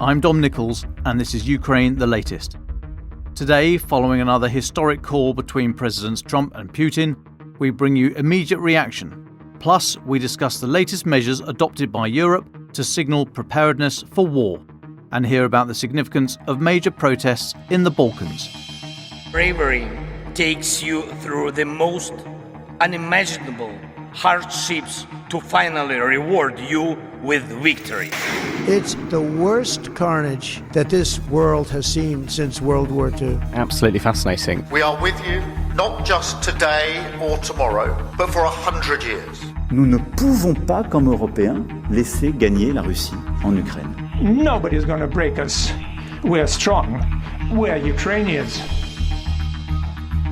I'm Dom Nicholls, and this is Ukraine the Latest. Today, following another historic call between Presidents Trump and Putin, we bring you immediate reaction. Plus, we discuss the latest measures adopted by Europe to signal preparedness for war, and hear about the significance of major protests in the Balkans. Bravery takes you through the most unimaginable hardships to finally reward you with victory. It's the worst carnage that this world has seen since World War II. Absolutely fascinating. We are with you, not just today or tomorrow, but for 100 years. Nous ne pouvons pas, comme Européens, laisser gagner la Russie en Ukraine. Nobody's going to break us. We're strong. We're Ukrainians.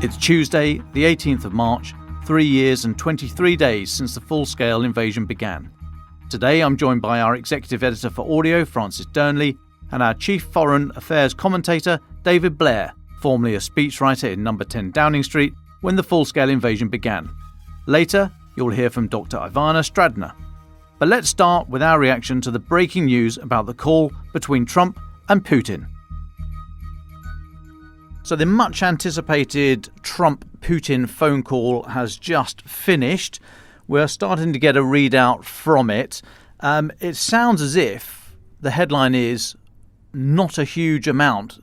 It's Tuesday, the 18th of March, 3 years and 23 days since the full-scale invasion began. Today I'm joined by our executive editor for audio, Francis Dearnley, and our chief foreign affairs commentator, David Blair, formerly a speechwriter in number 10 Downing Street when the full-scale invasion began. Later, you'll hear from Dr. Ivana Stradner. But let's start with our reaction to the breaking news about the call between Trump and Putin. So the much-anticipated Trump-Putin phone call has just finished. We're starting to get a readout from it. It sounds as if the headline is not a huge amount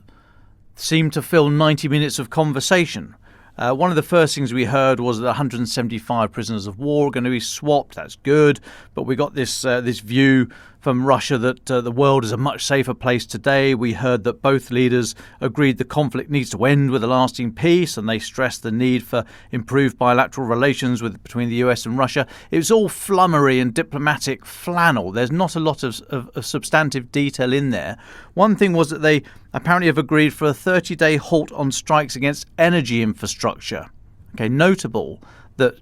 seemed to fill 90 minutes of conversation. One of the first things we heard was that 175 prisoners of war are going to be swapped. That's good. But we got this view from Russia that the world is a much safer place today. We heard that both leaders agreed the conflict needs to end with a lasting peace, and they stressed the need for improved bilateral relations between the US and Russia. It was all flummery and diplomatic flannel. There's not a lot of substantive detail in there. One thing was that they apparently have agreed for a 30-day halt on strikes against energy infrastructure. Okay, notable that,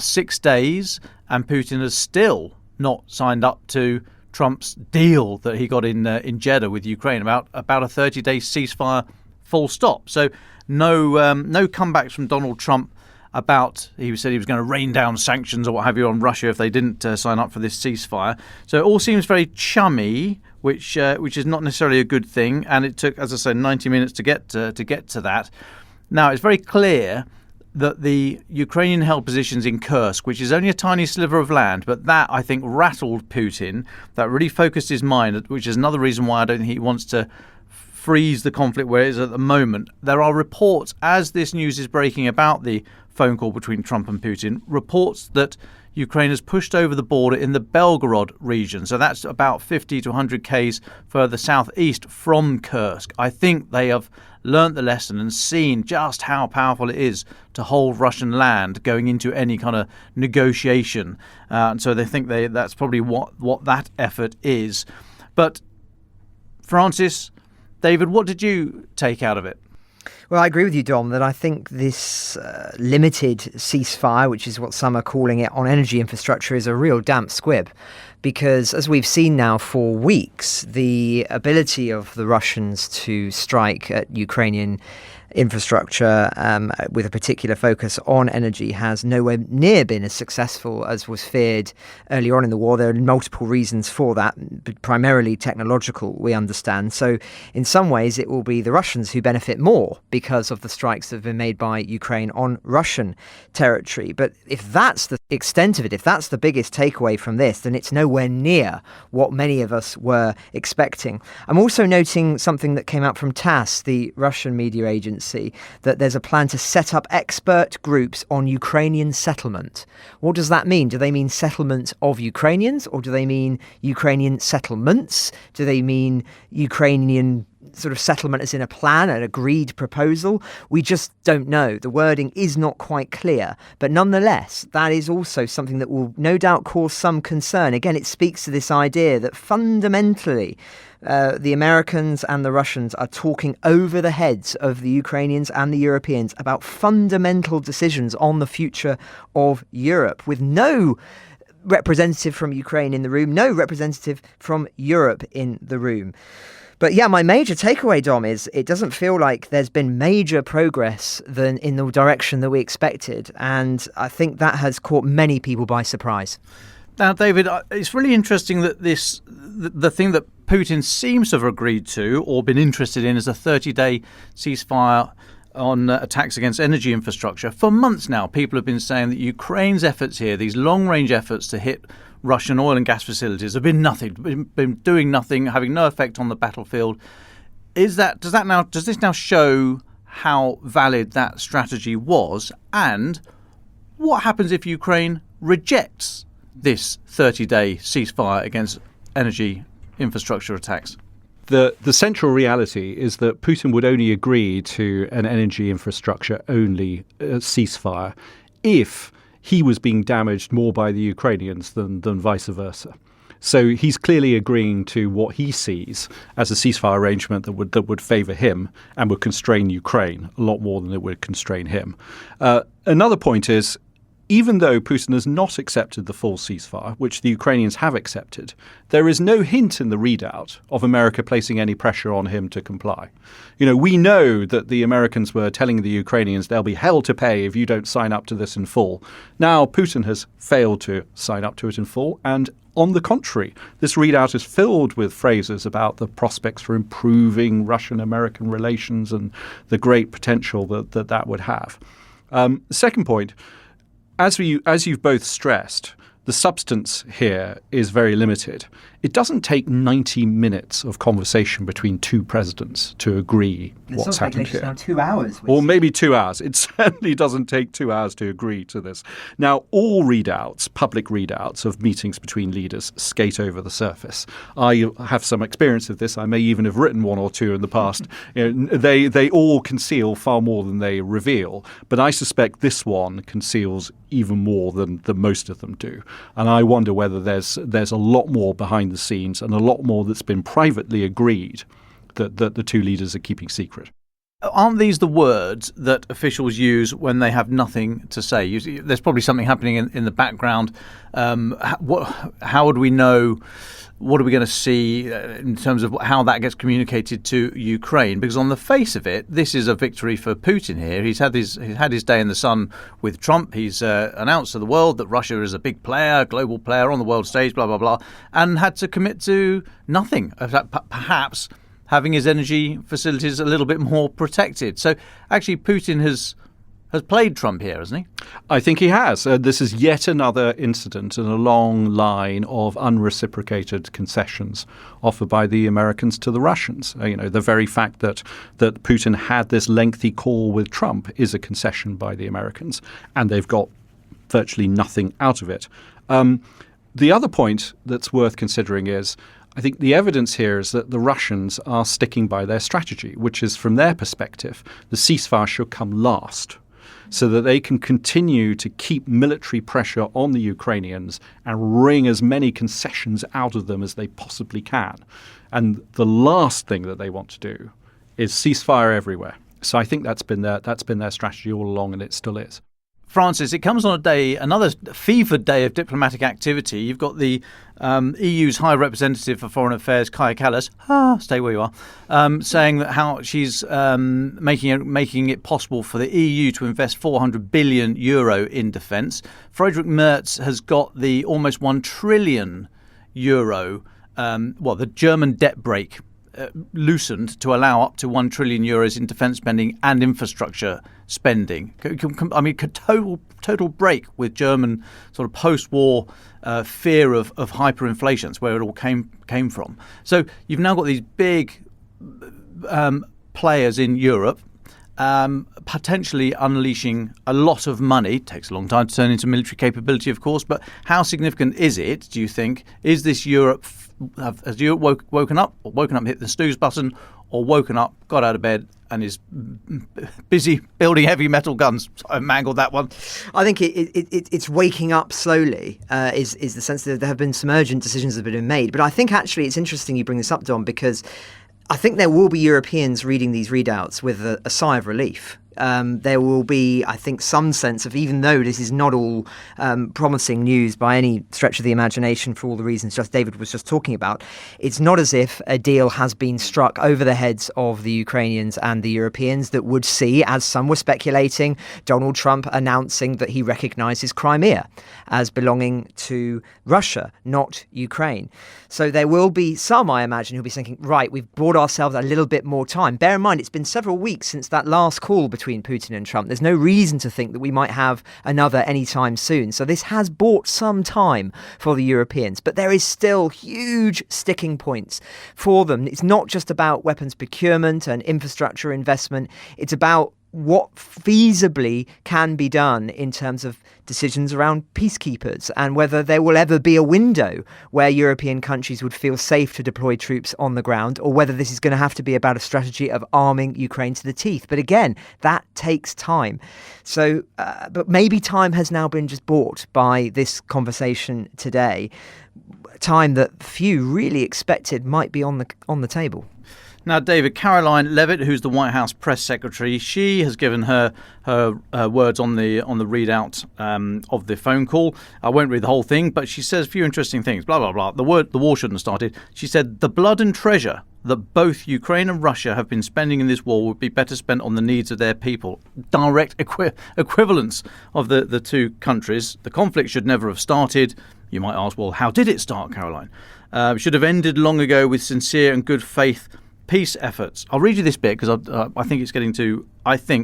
6 days, and Putin has still not signed up to Trump's deal that he got in Jeddah with Ukraine about a 30-day ceasefire full stop. So no comebacks from Donald Trump about, he said he was going to rain down sanctions or what have you on Russia if they didn't sign up for this ceasefire. So it all seems very chummy, which is not necessarily a good thing. And it took, as I said, 90 minutes to get to that. Now, it's very clear that the Ukrainian-held positions in Kursk, which is only a tiny sliver of land, but that, I think, rattled Putin. That really focused his mind, which is another reason why I don't think he wants to freeze the conflict where it is at the moment. There are reports, as this news is breaking about the phone call between Trump and Putin, reports that Ukraine has pushed over the border in the Belgorod region. So that's about 50 to 100 k's further southeast from Kursk. I think they have learnt the lesson and seen just how powerful it is to hold Russian land going into any kind of negotiation. And so they think that's probably what that effort is. But Francis, David, what did you take out of it? Well, I agree with you, Dom, that I think this limited ceasefire, which is what some are calling it, on energy infrastructure is a real damp squib. Because as we've seen now for weeks, the ability of the Russians to strike at Ukrainian infrastructure with a particular focus on energy has nowhere near been as successful as was feared earlier on in the war. There are multiple reasons for that, but primarily technological, we understand. So in some ways, it will be the Russians who benefit more because of the strikes that have been made by Ukraine on Russian territory. But if that's the extent of it, if that's the biggest takeaway from this, then it's nowhere near what many of us were expecting. I'm also noting something that came out from TASS, the Russian media agency, that there's a plan to set up expert groups on Ukrainian settlement. What does that mean? Do they mean settlement of Ukrainians, or do they mean Ukrainian settlements? Do they mean Ukrainian sort of settlement as in a plan, an agreed proposal? We just don't know. The wording is not quite clear. But nonetheless, that is also something that will no doubt cause some concern. Again, it speaks to this idea that fundamentally the Americans and the Russians are talking over the heads of the Ukrainians and the Europeans about fundamental decisions on the future of Europe, with no representative from Ukraine in the room, no representative from Europe in the room. But yeah, my major takeaway, Dom, is it doesn't feel like there's been major progress than in the direction that we expected. And I think that has caught many people by surprise. Now, David, it's really interesting that the thing that Putin seems to have agreed to or been interested in is a 30-day ceasefire on attacks against energy infrastructure. For months now, people have been saying that Ukraine's efforts here, these long-range efforts to hit Russian oil and gas facilities, have been nothing, been doing nothing, having no effect on the battlefield. Does this now show how valid that strategy was? And what happens if Ukraine rejects this 30-day ceasefire against energy infrastructure attacks? The central reality is that Putin would only agree to an energy infrastructure only ceasefire if he was being damaged more by the Ukrainians than vice versa. So he's clearly agreeing to what he sees as a ceasefire arrangement that would favour him and would constrain Ukraine a lot more than it would constrain him. Another point is, even though Putin has not accepted the full ceasefire, which the Ukrainians have accepted, there is no hint in the readout of America placing any pressure on him to comply. We know that the Americans were telling the Ukrainians they'll be hell to pay if you don't sign up to this in full. Now, Putin has failed to sign up to it in full, and on the contrary, this readout is filled with phrases about the prospects for improving Russian-American relations and the great potential that would have. Second point, as you've both stressed, the substance here is very limited. It doesn't take 90 minutes of conversation between two presidents to agree what's happened here. Now 2 hours. Or maybe 2 hours. It certainly doesn't take 2 hours to agree to this. Now, all readouts, public readouts of meetings between leaders skate over the surface. I have some experience of this. I may even have written one or two in the past. They all conceal far more than they reveal. But I suspect this one conceals even more than most of them do. And I wonder whether there's a lot more behind the scenes and a lot more that's been privately agreed that the two leaders are keeping secret. Aren't these the words that officials use when they have nothing to say? There's probably something happening in the background. How would we know? What are we going to see in terms of how that gets communicated to Ukraine? Because on the face of it, this is a victory for Putin here. He's had his day in the sun with Trump. He's announced to the world that Russia is a big player, global player on the world stage, blah, blah, blah, and had to commit to nothing, perhaps having his energy facilities a little bit more protected. So actually Putin has played Trump here, hasn't he? I think he has. This is yet another incident in a long line of unreciprocated concessions offered by the Americans to the Russians. The very fact that Putin had this lengthy call with Trump is a concession by the Americans, and they've got virtually nothing out of it. The other point that's worth considering is, I think the evidence here is that the Russians are sticking by their strategy, which is, from their perspective, the ceasefire should come last, so that they can continue to keep military pressure on the Ukrainians and wring as many concessions out of them as they possibly can. And the last thing that they want to do is ceasefire everywhere. So I think that's been their strategy all along, and it still is. Francis, it comes on another fevered day of diplomatic activity. You've got the EU's High Representative for Foreign Affairs, Kaja Kallas, stay where you are, saying that how she's making it possible for the EU to invest 400 billion euro in defence. Friedrich Merz has got the almost 1 trillion euro, the German debt brake loosened to allow up to 1 trillion euros in defence spending and infrastructure spending. I mean, total break with German sort of post-war fear of hyperinflation. That's where it all came from. So you've now got these big players in Europe potentially unleashing a lot of money. It takes a long time to turn into military capability, of course, but how significant is it, do you think? Is this Europe, has Europe woken up, hit the snooze button, or woken up, got out of bed, and is busy building heavy metal guns? So I mangled that one. I think it's waking up slowly, is the sense that there have been some urgent decisions that have been made. But I think actually it's interesting you bring this up, Dom, because I think there will be Europeans reading these readouts with a sigh of relief, There will be, I think, some sense of, even though this is not all promising news by any stretch of the imagination for all the reasons David was just talking about, it's not as if a deal has been struck over the heads of the Ukrainians and the Europeans that would see, as some were speculating, Donald Trump announcing that he recognises Crimea as belonging to Russia, not Ukraine. So there will be some, I imagine, who'll be thinking, right, we've bought ourselves a little bit more time. Bear in mind, it's been several weeks since that last call between Putin and Trump. There's no reason to think that we might have another anytime soon. So this has bought some time for the Europeans, but there is still huge sticking points for them. It's not just about weapons procurement and infrastructure investment. It's about what feasibly can be done in terms of decisions around peacekeepers and whether there will ever be a window where European countries would feel safe to deploy troops on the ground, or whether this is going to have to be about a strategy of arming Ukraine to the teeth. But again, that takes time. So, but maybe time has now been just bought by this conversation today, time that few really expected might be on the table. Now, David, Caroline Levitt, who's the White House press secretary, she has given her words on the readout of the phone call. I won't read the whole thing, but she says a few interesting things. Blah blah blah. The war shouldn't have started. She said the blood and treasure that both Ukraine and Russia have been spending in this war would be better spent on the needs of their people. Direct equivalence of the two countries. The conflict should never have started. You might ask, well, how did it start, Caroline? It should have ended long ago with sincere and good faith peace efforts. I'll read you this bit because I think it's getting to,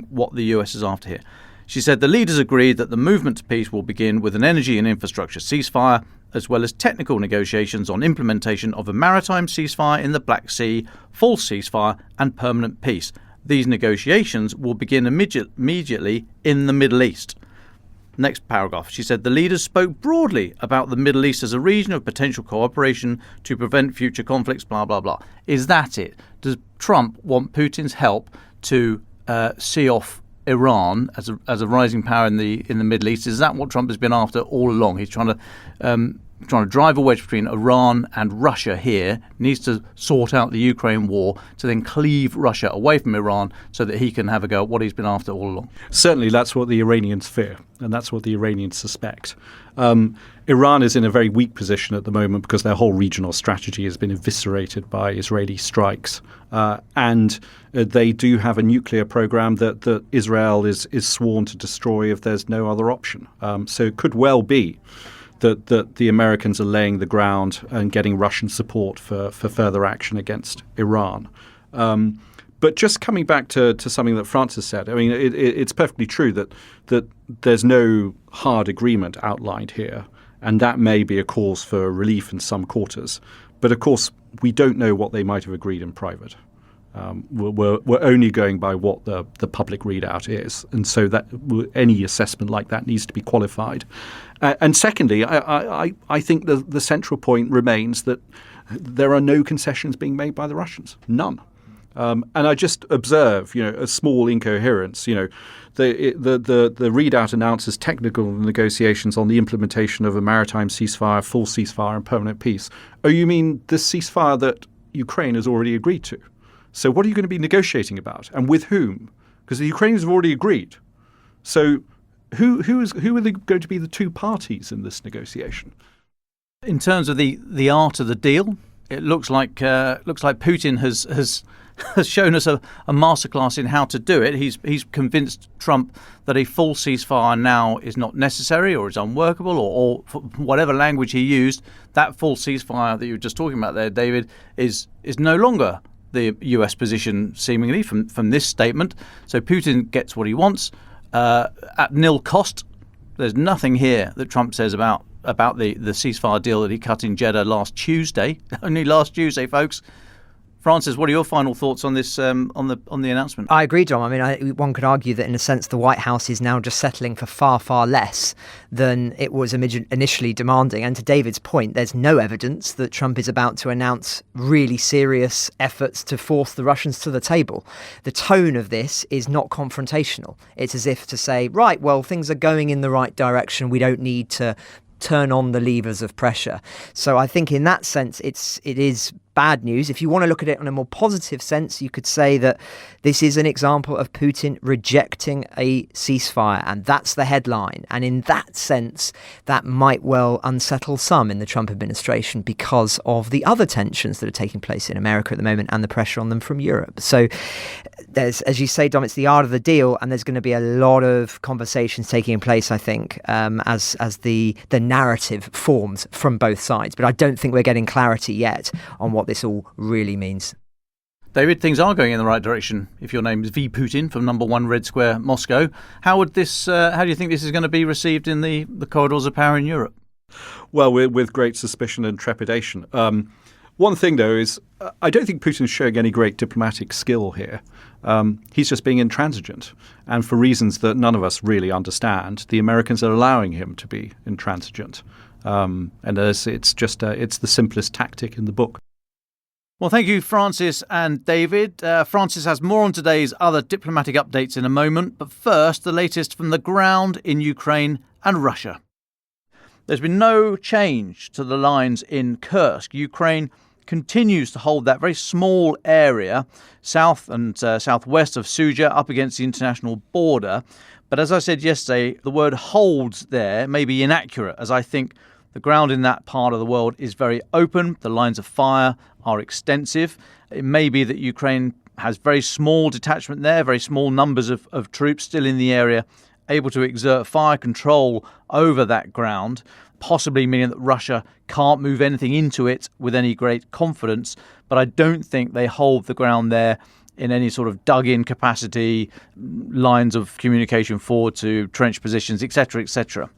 what the US is after here. She said the leaders agreed that the movement to peace will begin with an energy and infrastructure ceasefire, as well as technical negotiations on implementation of a maritime ceasefire in the Black Sea, full ceasefire and permanent peace. These negotiations will begin immediately in the Middle East. Next paragraph, she said the leaders spoke broadly about the Middle East as a region of potential cooperation to prevent future conflicts, blah, blah, blah. Is that it? Does Trump want Putin's help to see off Iran as a rising power in the Middle East? Is that what Trump has been after all along? He's trying to drive a wedge between Iran and Russia here, needs to sort out the Ukraine war to then cleave Russia away from Iran so that he can have a go at what he's been after all along. Certainly that's what the Iranians fear, and that's what the Iranians suspect. Iran is in a very weak position at the moment because their whole regional strategy has been eviscerated by Israeli strikes. And they do have a nuclear program that Israel is sworn to destroy if there's no other option. So it could well be that the Americans are laying the ground and getting Russian support for further action against Iran. But just coming back to something that Francis said, I mean, it's perfectly true that there's no hard agreement outlined here, and that may be a cause for relief in some quarters. But of course, we don't know what they might have agreed in private. We're only going by what the public readout is, and so that any assessment like that needs to be qualified. And secondly, I think the central point remains that there are no concessions being made by the Russians, none. And I just observe, a small incoherence. The readout announces technical negotiations on the implementation of a maritime ceasefire, full ceasefire, and permanent peace. Oh, you mean the ceasefire that Ukraine has already agreed to? So what are you going to be negotiating about, and with whom? Because the Ukrainians have already agreed. So who are going to be the two parties in this negotiation? In terms of the art of the deal, it looks like Putin has shown us a masterclass in how to do it. He's convinced Trump that a full ceasefire now is not necessary or is unworkable, or whatever language he used. That full ceasefire that you were just talking about there, David, is no longer the US position, seemingly, from this statement. So Putin gets what he wants at nil cost. There's nothing here that Trump says about the ceasefire deal that he cut in Jeddah last Tuesday. Only last Tuesday, folks. Francis, what are your final thoughts on this on the announcement? I agree, Dom. I mean, one could argue that in a sense the White House is now just settling for far, far less than it was initially demanding. And to David's point, there's no evidence that Trump is about to announce really serious efforts to force the Russians to the table. The tone of this is not confrontational. It's as if to say, right, well, things are going in the right direction. We don't need to turn on the levers of pressure. So I think in that sense, it is bad news. If you want to look at it in a more positive sense, you could say that this is an example of Putin rejecting a ceasefire, and that's the headline. And in that sense, that might well unsettle some in the Trump administration because of the other tensions that are taking place in America at the moment and the pressure on them from Europe. So there's, as you say, Dom, it's the art of the deal, and there's going to be a lot of conversations taking place, I think, as the narrative forms from both sides. But I don't think we're getting clarity yet on what this all really means. David, things are going in the right direction. If your name is V. Putin from number 1 Red Square, Moscow, how do you think this is going to be received in the corridors of power in Europe? Well, with great suspicion and trepidation. One thing, though, is I don't think Putin's showing any great diplomatic skill here. He's just being intransigent. And for reasons that none of us really understand, the Americans are allowing him to be intransigent. And it's the simplest tactic in the book. Well, thank you, Francis and David. Francis has more on today's other diplomatic updates in a moment. But first, the latest from the ground in Ukraine and Russia. There's been no change to the lines in Kursk. Ukraine continues to hold that very small area south and southwest of Suja up against the international border. But as I said yesterday, the word holds there may be inaccurate, as I think the ground in that part of the world is very open. The lines of fire are extensive. It may be that Ukraine has very small detachment there, very small numbers of troops still in the area, able to exert fire control over that ground, possibly meaning that Russia can't move anything into it with any great confidence. But I don't think they hold the ground there in any sort of dug-in capacity, lines of communication forward to trench positions, etc., etc.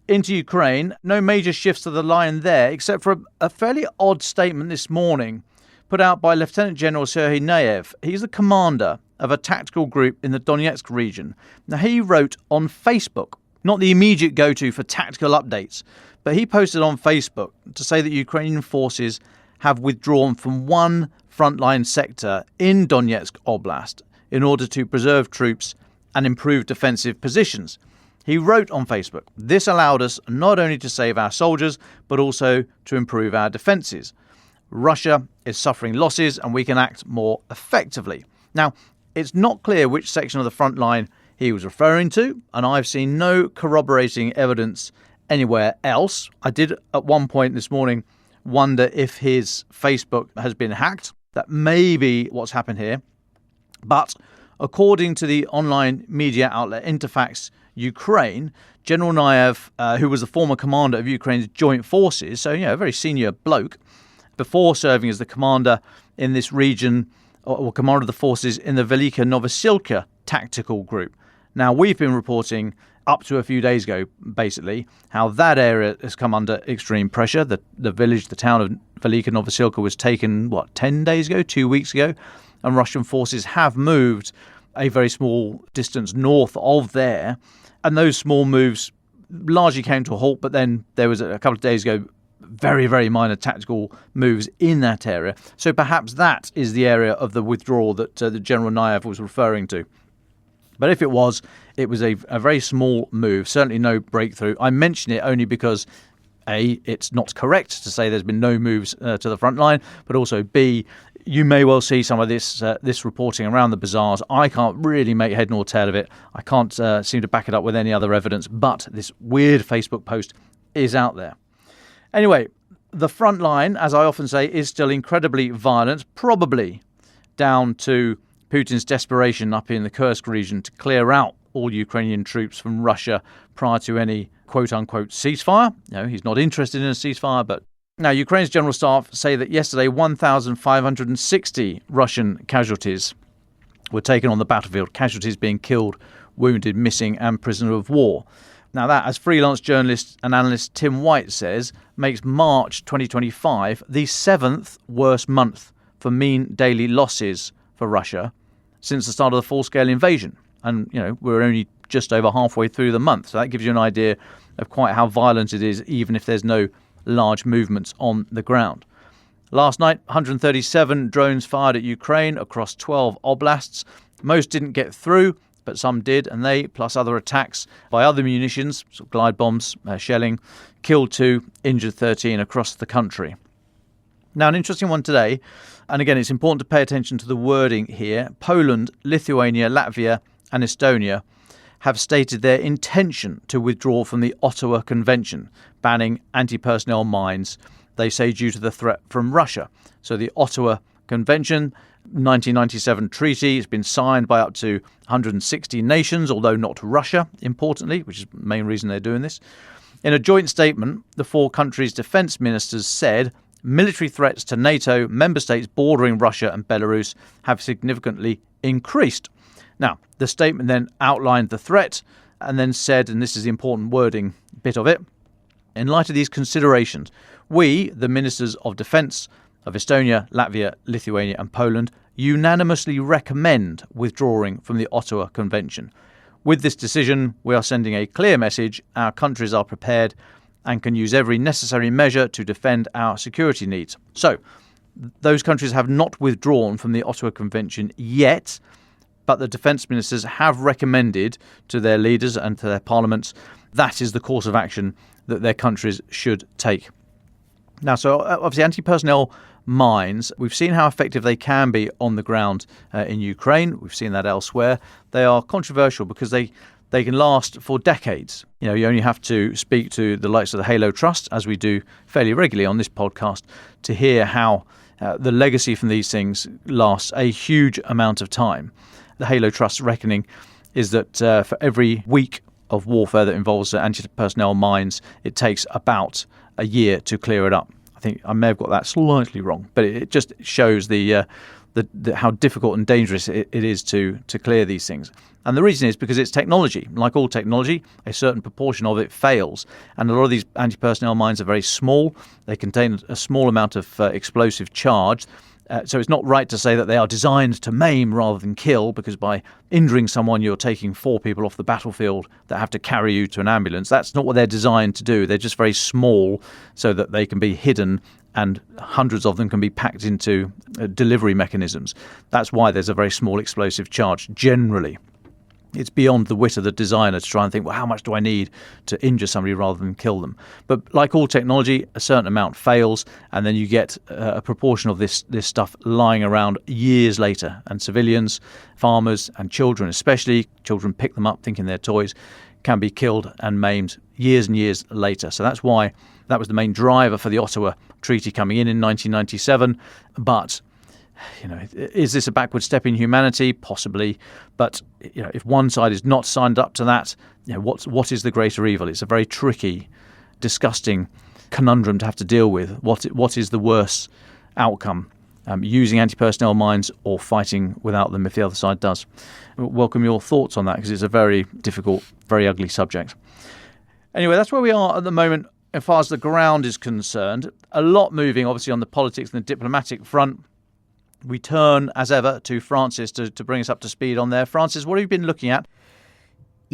Into Ukraine, no major shifts to the line there, except for a fairly odd statement this morning put out by Lieutenant General Serhiy Naev. He's the commander of a tactical group in the Donetsk region. Now, he wrote on Facebook, not the immediate go-to for tactical updates, but he posted on Facebook to say that Ukrainian forces have withdrawn from one frontline sector in Donetsk Oblast in order to preserve troops and improve defensive positions. He wrote on Facebook, "This allowed us not only to save our soldiers, but also to improve our defences. Russia is suffering losses and we can act more effectively." Now, it's not clear which section of the front line he was referring to, and I've seen no corroborating evidence anywhere else. I did at one point this morning wonder if his Facebook has been hacked. That may be what's happened here. But according to the online media outlet Interfax Ukraine, General Naev, who was the former commander of Ukraine's joint forces, so, a very senior bloke, before serving as the commander in this region, or commander of the forces in the Velika Novosilka tactical group. Now, we've been reporting up to a few days ago, basically, how that area has come under extreme pressure. The town of Velika Novosilka was taken, 10 days ago, 2 weeks ago, and Russian forces have moved a very small distance north of there. And those small moves largely came to a halt, but then there was a couple of days ago very, very minor tactical moves in that area. So perhaps that is the area of the withdrawal that the General Naev was referring to. But if it was a very small move, certainly no breakthrough. I mention it only because, A, it's not correct to say there's been no moves to the front line, but also, B, you may well see some of this reporting around the bazaars. I can't really make head nor tail of it. I can't seem to back it up with any other evidence, but this weird Facebook post is out there. Anyway, the front line, as I often say, is still incredibly violent, probably down to Putin's desperation up in the Kursk region to clear out all Ukrainian troops from Russia prior to any quote-unquote ceasefire. He's not interested in a ceasefire, but now Ukraine's general staff say that yesterday 1,560 Russian casualties were taken on the battlefield, casualties being killed, wounded, missing and prisoner of war. Now that, as freelance journalist and analyst Tim White says, makes March 2025 the 7th worst month for mean daily losses for Russia since the start of the full-scale invasion. And, we're only just over halfway through the month. So that gives you an idea of quite how violent it is, even if there's no large movements on the ground. Last night, 137 drones fired at Ukraine across 12 oblasts. Most didn't get through, but some did, and they, plus other attacks by other munitions, glide bombs, shelling, killed 2, injured 13 across the country. Now, an interesting one today, and again, it's important to pay attention to the wording here. Poland, Lithuania, Latvia and Estonia have stated their intention to withdraw from the Ottawa Convention, banning anti-personnel mines, they say, due to the threat from Russia. So the Ottawa Convention, 1997 treaty, has been signed by up to 160 nations, although not Russia, importantly, which is the main reason they're doing this. In a joint statement, the four countries' defence ministers said military threats to NATO member states bordering Russia and Belarus have significantly increased. Now, the statement then outlined the threat and then said, and this is the important wording bit of it, in light of these considerations, we, the ministers of defence of Estonia, Latvia, Lithuania and Poland, unanimously recommend withdrawing from the Ottawa Convention. With this decision, we are sending a clear message. Our countries are prepared and can use every necessary measure to defend our security needs. So, those countries have not withdrawn from the Ottawa Convention yet, but the defence ministers have recommended to their leaders and to their parliaments that is the course of action that their countries should take. Now, so obviously anti-personnel mines, we've seen how effective they can be on the ground in Ukraine. We've seen that elsewhere. They are controversial because they can last for decades. You know, you only have to speak to the likes of the Halo Trust, as we do fairly regularly on this podcast, to hear how the legacy from these things lasts a huge amount of time. The Halo Trust's reckoning is that for every week of warfare that involves anti-personnel mines, it takes about a year to clear it up. I think I may have got that slightly wrong, but it just shows the how difficult and dangerous it is to clear these things. And the reason is because it's technology. Like all technology, a certain proportion of it fails. And a lot of these anti-personnel mines are very small. They contain a small amount of explosive charge. So it's not right to say that they are designed to maim rather than kill, because by injuring someone, you're taking 4 people off the battlefield that have to carry you to an ambulance. That's not what they're designed to do. They're just very small so that they can be hidden and hundreds of them can be packed into delivery mechanisms. That's why there's a very small explosive charge generally. It's beyond the wit of the designer to try and think, well, how much do I need to injure somebody rather than kill them? But like all technology, a certain amount fails, and then you get a proportion of this stuff lying around years later. And civilians, farmers and children, especially children pick them up thinking they're toys, can be killed and maimed years and years later. So that's why that was the main driver for the Ottawa Treaty coming in 1997. But you know, is this a backward step in humanity? Possibly. But you know, if one side is not signed up to that, you know, what is the greater evil? It's a very tricky, disgusting conundrum to have to deal with. What is the worst outcome? Using anti-personnel mines or fighting without them if the other side does? Welcome your thoughts on that, because it's a very difficult, very ugly subject. Anyway, that's where we are at the moment as far as the ground is concerned. A lot moving, obviously, on the politics and the diplomatic front. We turn, as ever, to Francis to bring us up to speed on there. Francis, what have you been looking at?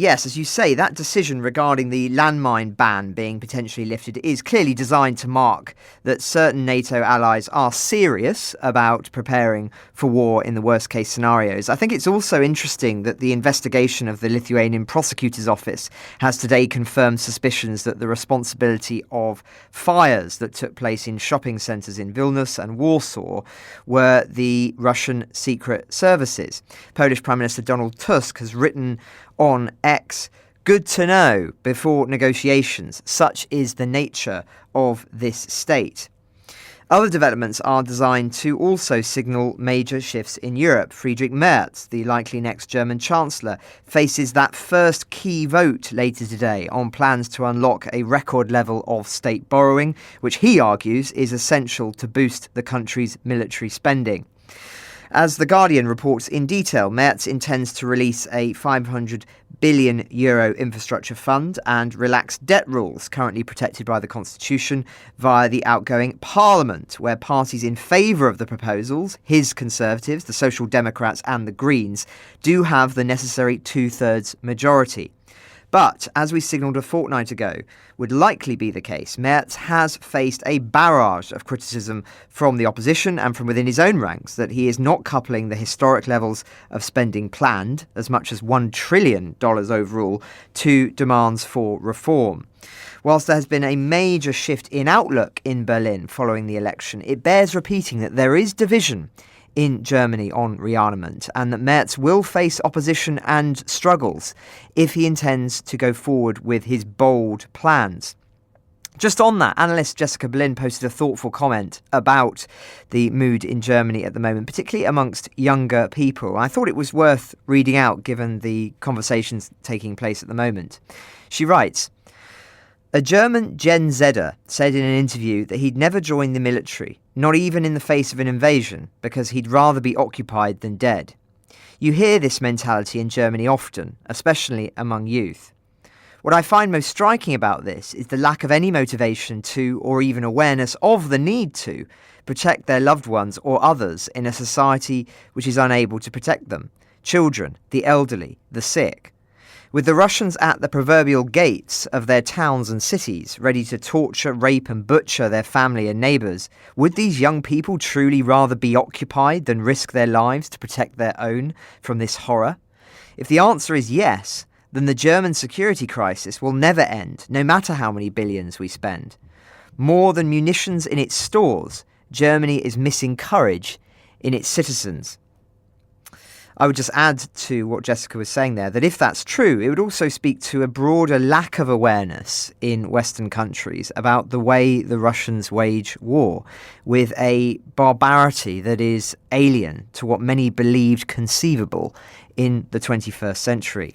Yes, as you say, that decision regarding the landmine ban being potentially lifted is clearly designed to mark that certain NATO allies are serious about preparing for war in the worst case scenarios. I think it's also interesting that the investigation of the Lithuanian prosecutor's office has today confirmed suspicions that the responsibility of fires that took place in shopping centres in Vilnius and Warsaw were the Russian secret services. Polish Prime Minister Donald Tusk has written on X, "Good to know before negotiations. Such is the nature of this state." Other developments are designed to also signal major shifts in Europe. Friedrich Merz, the likely next German Chancellor, faces that first key vote later today on plans to unlock a record level of state borrowing, which he argues is essential to boost the country's military spending. As The Guardian reports in detail, Merz intends to release a €500 billion infrastructure fund and relax debt rules currently protected by the Constitution via the outgoing Parliament, where parties in favour of the proposals, his Conservatives, the Social Democrats and the Greens, do have the necessary 2/3 majority. But, as we signalled a fortnight ago, would likely be the case, Merz has faced a barrage of criticism from the opposition and from within his own ranks that he is not coupling the historic levels of spending planned, as much as $1 trillion overall, to demands for reform. Whilst there has been a major shift in outlook in Berlin following the election, it bears repeating that there is division in Germany on rearmament, and that Merz will face opposition and struggles if he intends to go forward with his bold plans. Just on that, analyst Jessica Berlin posted a thoughtful comment about the mood in Germany at the moment, particularly amongst younger people. I thought it was worth reading out given the conversations taking place at the moment. She writes, "A German Gen Zer said in an interview that he'd never join the military, not even in the face of an invasion, because he'd rather be occupied than dead. You hear this mentality in Germany often, especially among youth. What I find most striking about this is the lack of any motivation to, or even awareness of the need to, protect their loved ones or others in a society which is unable to protect them. Children, the elderly, the sick. With the Russians at the proverbial gates of their towns and cities, ready to torture, rape and butcher their family and neighbours, would these young people truly rather be occupied than risk their lives to protect their own from this horror? If the answer is yes, then the German security crisis will never end, no matter how many billions we spend. More than munitions in its stores, Germany is missing courage in its citizens." I would just add to what Jessica was saying there, that if that's true, it would also speak to a broader lack of awareness in Western countries about the way the Russians wage war, with a barbarity that is alien to what many believed conceivable in the 21st century.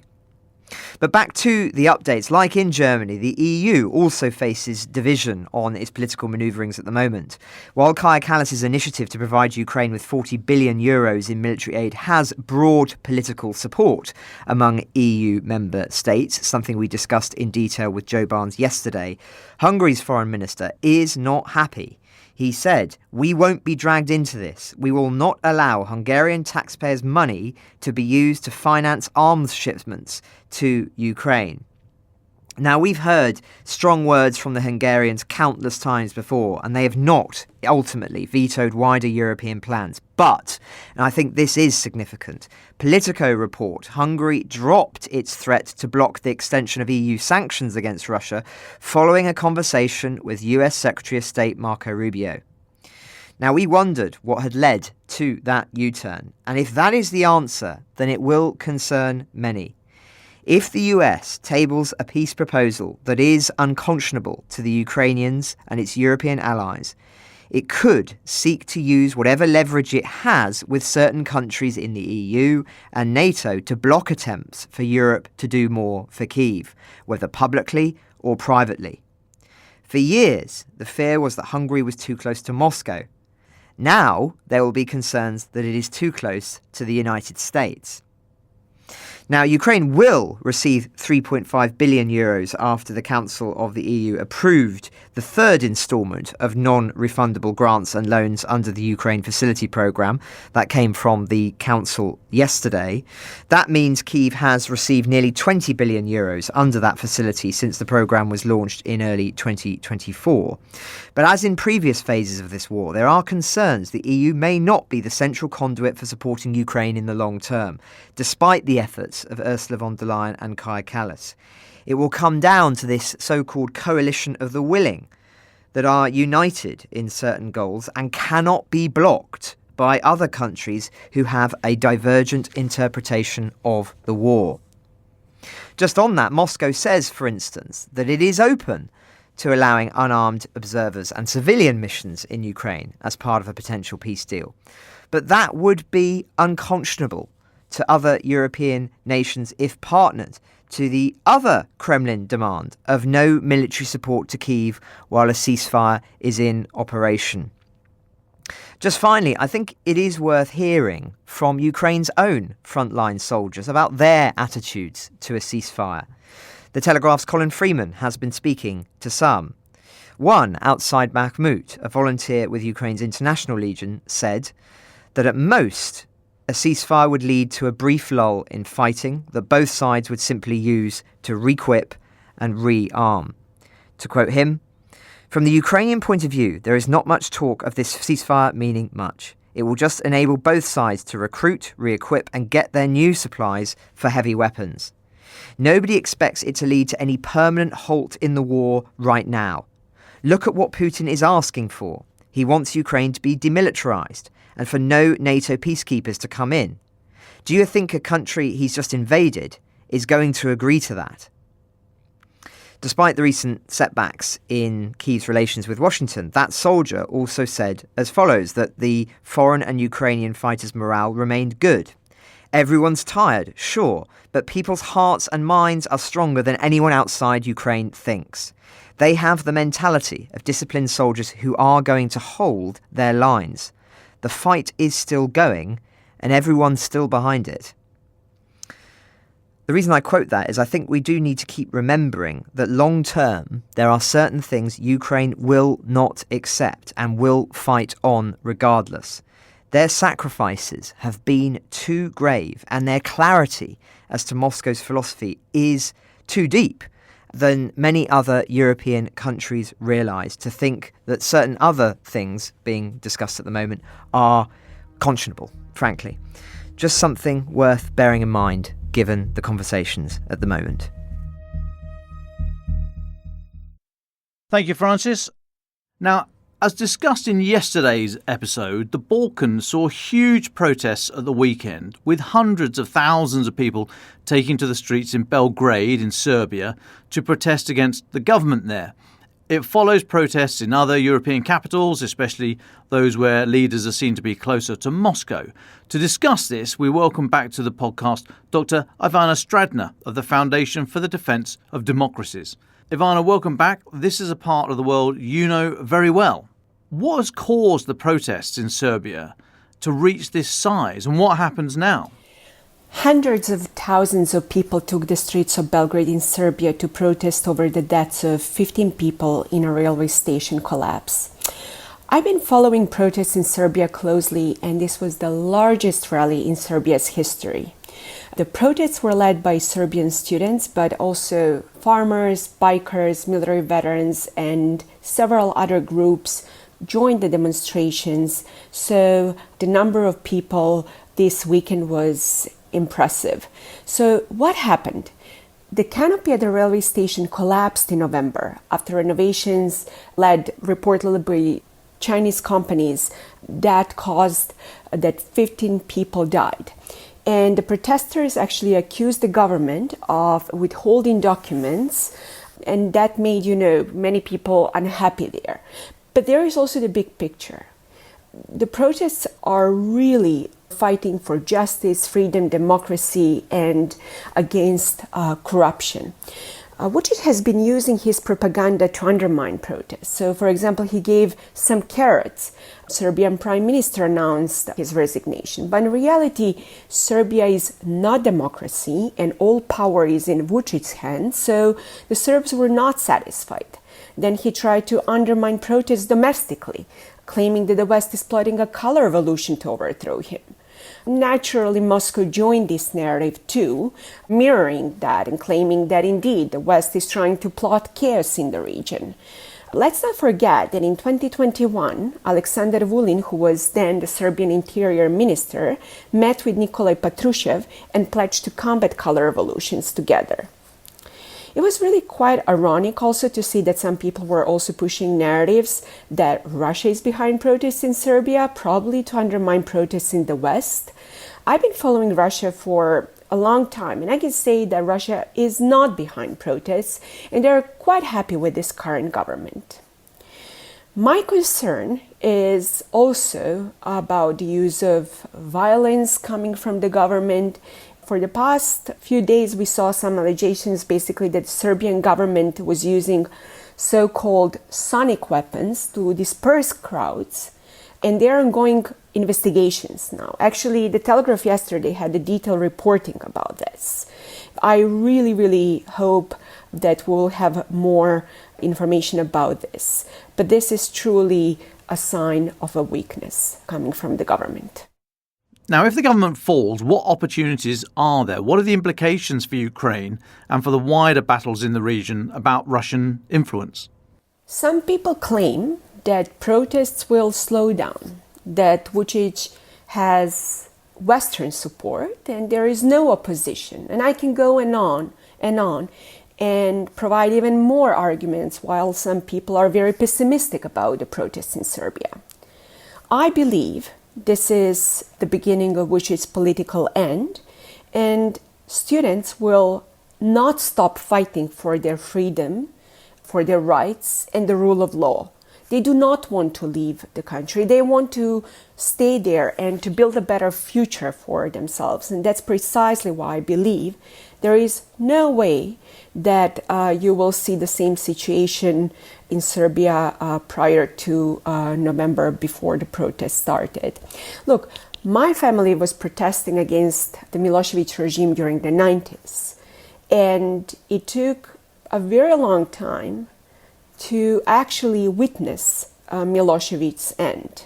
But back to the updates. Like in Germany, the EU also faces division on its political manoeuvrings at the moment. While Kaja Kallas's initiative to provide Ukraine with €40 billion in military aid has broad political support among EU member states, something we discussed in detail with Joe Barnes yesterday, Hungary's foreign minister is not happy. He said, "We won't be dragged into this. We will not allow Hungarian taxpayers' money to be used to finance arms shipments to Ukraine." Now, we've heard strong words from the Hungarians countless times before, and they have not ultimately vetoed wider European plans. But, and I think this is significant, POLITICO report Hungary dropped its threat to block the extension of EU sanctions against Russia following a conversation with US Secretary of State Marco Rubio. Now, we wondered what had led to that U-turn, and if that is the answer, then it will concern many. If the US tables a peace proposal that is unconscionable to the Ukrainians and its European allies, it could seek to use whatever leverage it has with certain countries in the EU and NATO to block attempts for Europe to do more for Kyiv, whether publicly or privately. For years, the fear was that Hungary was too close to Moscow. Now, there will be concerns that it is too close to the United States. Now, Ukraine will receive €3.5 billion after the Council of the EU approved the third instalment of non-refundable grants and loans under the Ukraine Facility Programme. That came from the Council yesterday. That means Kyiv has received nearly €20 billion under that facility since the programme was launched in early 2024. But as in previous phases of this war, there are concerns the EU may not be the central conduit for supporting Ukraine in the long term, despite the efforts of Ursula von der Leyen and Kaja Kallas. It will come down to this so-called coalition of the willing that are united in certain goals and cannot be blocked by other countries who have a divergent interpretation of the war. Just on that, Moscow says, for instance, that it is open to allowing unarmed observers and civilian missions in Ukraine as part of a potential peace deal. But that would be unconscionable to other European nations if partnered to the other Kremlin demand of no military support to Kyiv while a ceasefire is in operation. Just finally, I think it is worth hearing from Ukraine's own frontline soldiers about their attitudes to a ceasefire. The Telegraph's Colin Freeman has been speaking to some. One, outside Bakhmut, a volunteer with Ukraine's International Legion, said that at most a ceasefire would lead to a brief lull in fighting that both sides would simply use to re-equip and rearm. To quote him, "From the Ukrainian point of view, there is not much talk of this ceasefire meaning much. It will just enable both sides to recruit, re-equip and get their new supplies for heavy weapons. Nobody expects it to lead to any permanent halt in the war right now. Look at what Putin is asking for. He wants Ukraine to be demilitarized and for no NATO peacekeepers to come in. Do you think a country he's just invaded is going to agree to that?" Despite the recent setbacks in Kyiv's relations with Washington, that soldier also said as follows, that the foreign and Ukrainian fighters' morale remained good. "Everyone's tired, sure, but people's hearts and minds are stronger than anyone outside Ukraine thinks. They have the mentality of disciplined soldiers who are going to hold their lines. The fight is still going, and everyone's still behind it." The reason I quote that is I think we do need to keep remembering that long term, there are certain things Ukraine will not accept and will fight on regardless. Their sacrifices have been too grave, and their clarity as to Moscow's philosophy is too deep than many other European countries realise to think that certain other things being discussed at the moment are conscionable, frankly. Just something worth bearing in mind given the conversations at the moment. Thank you, Francis. Now, as discussed in yesterday's episode, the Balkans saw huge protests at the weekend, with hundreds of thousands of people taking to the streets in Belgrade in Serbia to protest against the government there. It follows protests in other European capitals, especially those where leaders are seen to be closer to Moscow. To discuss this, we welcome back to the podcast Dr. Ivana Stradner of the Foundation for the Defence of Democracies. Ivana, welcome back. This is a part of the world you know very well. What has caused the protests in Serbia to reach this size, and what happens now? Hundreds of thousands of people took the streets of Belgrade in Serbia to protest over the deaths of 15 people in a railway station collapse. I've been following protests in Serbia closely, and this was the largest rally in Serbia's history. The protests were led by Serbian students, but also farmers, bikers, military veterans, and several other groups joined the demonstrations. So the number of people this weekend was impressive. So what happened? The canopy at the railway station collapsed in November after renovations led reportedly by Chinese companies that caused that 15 people died. And the protesters actually accused the government of withholding documents, and that made, many people unhappy there. But there is also the big picture. The protests are really fighting for justice, freedom, democracy, and against corruption. Vučić has been using his propaganda to undermine protests. So, for example, he gave some carrots. Serbian Prime Minister announced his resignation. But in reality, Serbia is not democracy, and all power is in Vučić's hands. So the Serbs were not satisfied. Then he tried to undermine protests domestically, claiming that the West is plotting a color revolution to overthrow him. Naturally, Moscow joined this narrative too, mirroring that and claiming that indeed the West is trying to plot chaos in the region. Let's not forget that in 2021, Aleksandar Vulin, who was then the Serbian Interior Minister, met with Nikolai Patrushev and pledged to combat color revolutions together. It was really quite ironic also to see that some people were also pushing narratives that Russia is behind protests in Serbia, probably to undermine protests in the West. I've been following Russia for a long time, and I can say that Russia is not behind protests, and they're quite happy with this current government. My concern is also about the use of violence coming from the government. For the past few days, we saw some allegations basically that the Serbian government was using so-called sonic weapons to disperse crowds, and there are ongoing investigations now. Actually, the Telegraph yesterday had a detailed reporting about this. I really hope that we'll have more information about this, but this is truly a sign of a weakness coming from the government. Now, if the government falls, what opportunities are there? What are the implications for Ukraine and for the wider battles in the region about Russian influence? Some people claim that protests will slow down, that Vučić has Western support and there is no opposition. And I can go on and provide even more arguments, while some people are very pessimistic about the protests in Serbia. I believe this is the beginning of Vučić's political end, and students will not stop fighting for their freedom, for their rights and the rule of law. They do not want to leave the country. They want to stay there and to build a better future for themselves. And that's precisely why I believe there is no way that you will see the same situation in Serbia prior to November, before the protest started. Look, my family was protesting against the Milosevic regime during the 90s. And it took a very long time to actually witness Milosevic's end.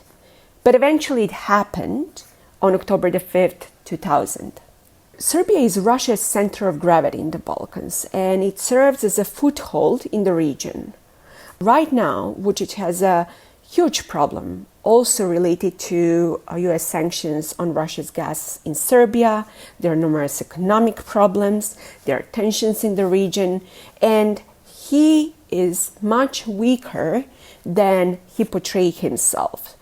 But eventually it happened on October the 5th, 2000. Serbia is Russia's center of gravity in the Balkans, and it serves as a foothold in the region. Right now, Vučić has a huge problem also related to US sanctions on Russia's gas in Serbia. There are numerous economic problems, there are tensions in the region, and he is much weaker than he portrayed himself.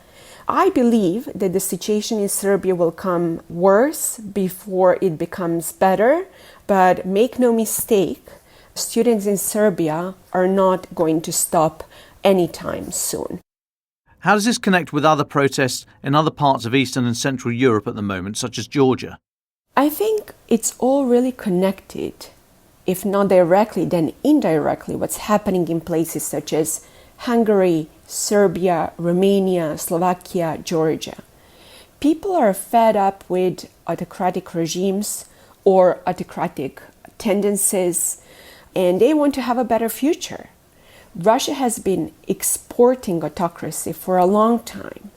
I believe that the situation in Serbia will come worse before it becomes better, but make no mistake, students in Serbia are not going to stop anytime soon. How does this connect with other protests in other parts of Eastern and Central Europe at the moment, such as Georgia? I think it's all really connected, if not directly, then indirectly, what's happening in places such as Hungary, Serbia, Romania, Slovakia, Georgia. People are fed up with autocratic regimes or autocratic tendencies, and they want to have a better future. Russia has been exporting autocracy for a long time,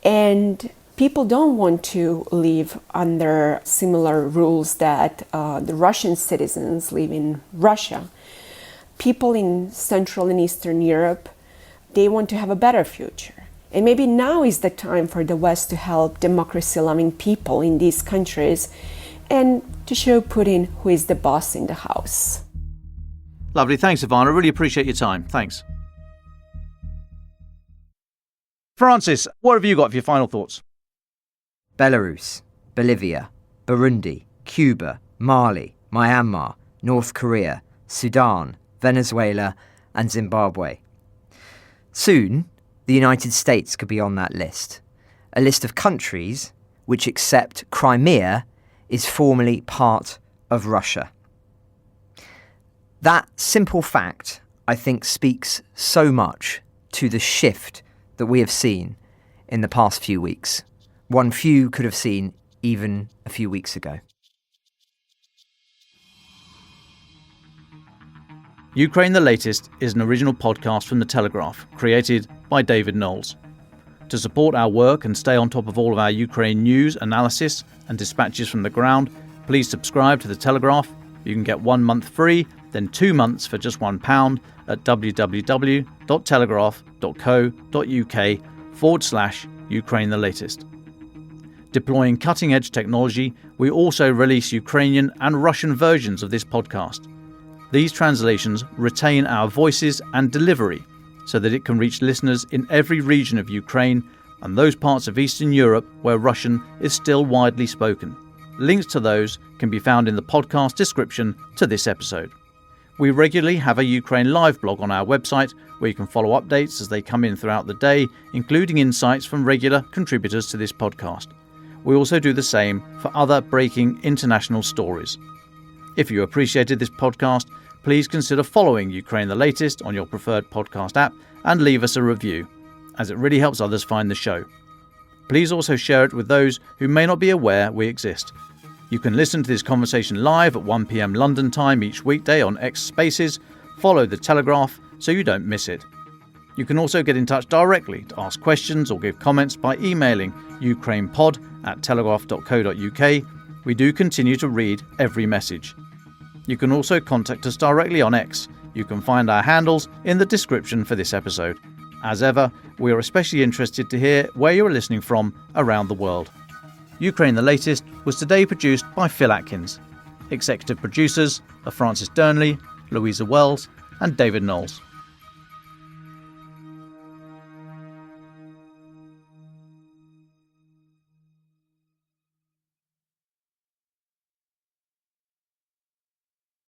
and people don't want to live under similar rules that the Russian citizens live in Russia. People in Central and Eastern Europe, they want to have a better future. And maybe now is the time for the West to help democracy-loving people in these countries and to show Putin who is the boss in the house. Lovely. Thanks, Ivana. I really appreciate your time. Thanks. Francis, what have you got for your final thoughts? Belarus, Bolivia, Burundi, Cuba, Mali, Myanmar, North Korea, Sudan, Venezuela, and Zimbabwe. Soon, the United States could be on that list, a list of countries which accept Crimea is formally part of Russia. That simple fact, I think, speaks so much to the shift that we have seen in the past few weeks. One few could have seen even a few weeks ago. Ukraine the Latest is an original podcast from The Telegraph, created by David Nicholls. To support our work and stay on top of all of our Ukraine news, analysis and dispatches from the ground, please subscribe to The Telegraph. You can get 1 month free, then 2 months for just £1 at www.telegraph.co.uk/Ukraine the Latest. Deploying cutting-edge technology, we also release Ukrainian and Russian versions of this podcast. These translations retain our voices and delivery so that it can reach listeners in every region of Ukraine and those parts of Eastern Europe where Russian is still widely spoken. Links to those can be found in the podcast description to this episode. We regularly have a Ukraine live blog on our website where you can follow updates as they come in throughout the day, including insights from regular contributors to this podcast. We also do the same for other breaking international stories. If you appreciated this podcast, please consider following Ukraine the Latest on your preferred podcast app and leave us a review, as it really helps others find the show. Please also share it with those who may not be aware we exist. You can listen to this conversation live at 1 p.m. London time each weekday on X Spaces. Follow The Telegraph so you don't miss it. You can also get in touch directly to ask questions or give comments by emailing ukrainepod@telegraph.co.uk. We do continue to read every message. You can also contact us directly on X. You can find our handles in the description for this episode. As ever, we are especially interested to hear where you are listening from around the world. Ukraine the Latest was today produced by Phil Atkins. Executive producers are Francis Dearnley, Louisa Wells and David Knowles.